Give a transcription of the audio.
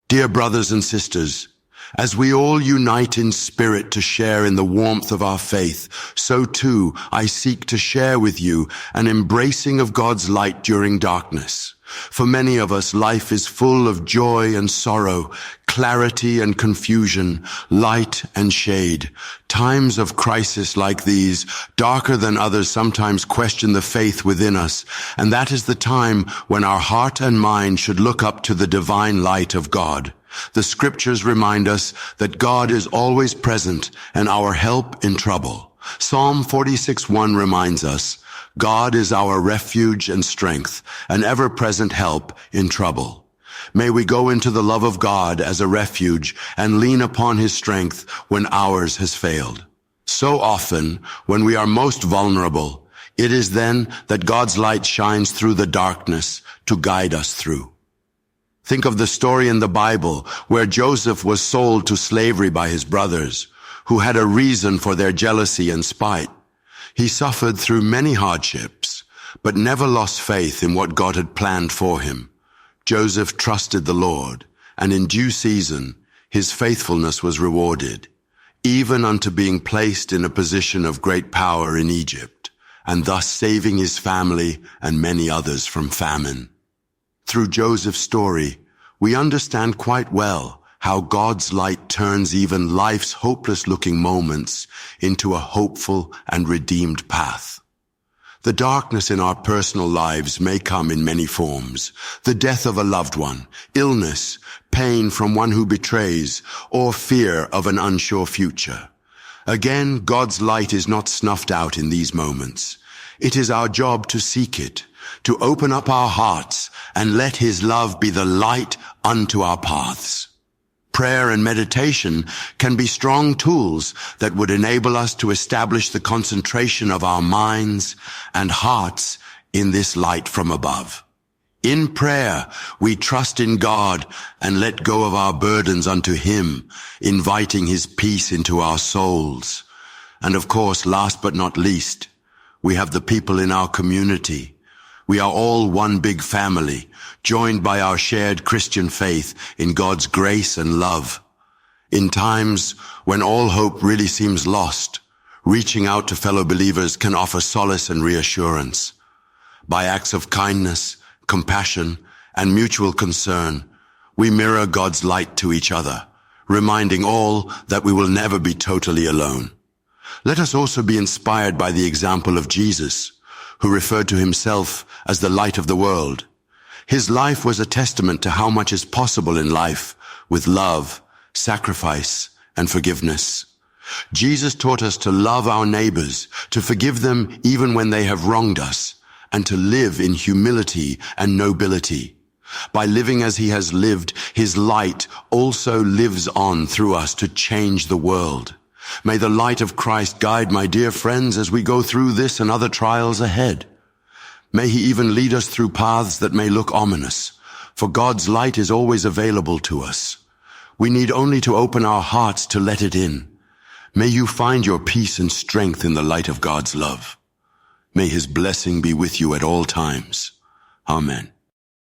Dear brothers and sisters, as we all unite in spirit to share in the warmth of our faith, so too I seek to share with you an embracing of God's light during darkness. For many of us, life is full of joy and sorrow, clarity and confusion, light and shade. Times of crisis like these, darker than others, sometimes question the faith within us, and that is the time when our heart and mind should look up to the divine light of God. The scriptures remind us that God is always present and our help in trouble. Psalm 46:1 reminds us, God is our refuge and strength, an ever-present help in trouble. May we go into the love of God as a refuge and lean upon his strength when ours has failed. So often, when we are most vulnerable, it is then that God's light shines through the darkness to guide us through. Think of the story in the Bible where Joseph was sold to slavery by his brothers, who had a reason for their jealousy and spite. He suffered through many hardships, but never lost faith in what God had planned for him. Joseph trusted the Lord, and in due season, his faithfulness was rewarded, even unto being placed in a position of great power in Egypt, and thus saving his family and many others from famine. Through Joseph's story, we understand quite well how God's light turns even life's hopeless-looking moments into a hopeful and redeemed path. The darkness in our personal lives may come in many forms: the death of a loved one, illness, pain from one who betrays, or fear of an unsure future. Again, God's light is not snuffed out in these moments. It is our job to seek it, to open up our hearts and let his love be the light unto our paths. Prayer and meditation can be strong tools that would enable us to establish the concentration of our minds and hearts in this light from above. In prayer, we trust in God and let go of our burdens unto him, inviting his peace into our souls. And of course, last but not least, we have the people in our community. We are all one big family, joined by our shared Christian faith in God's grace and love. In times when all hope really seems lost, reaching out to fellow believers can offer solace and reassurance. By acts of kindness, compassion, and mutual concern, we mirror God's light to each other, reminding all that we will never be totally alone. Let us also be inspired by the example of Jesus, who referred to himself as the light of the world. His life was a testament to how much is possible in life with love, sacrifice, and forgiveness. Jesus taught us to love our neighbors, to forgive them even when they have wronged us, and to live in humility and nobility. By living as he has lived, his light also lives on through us to change the world. May the light of Christ guide my dear friends as we go through this and other trials ahead. May he even lead us through paths that may look ominous, for God's light is always available to us. We need only to open our hearts to let it in. May you find your peace and strength in the light of God's love. May his blessing be with you at all times. Amen.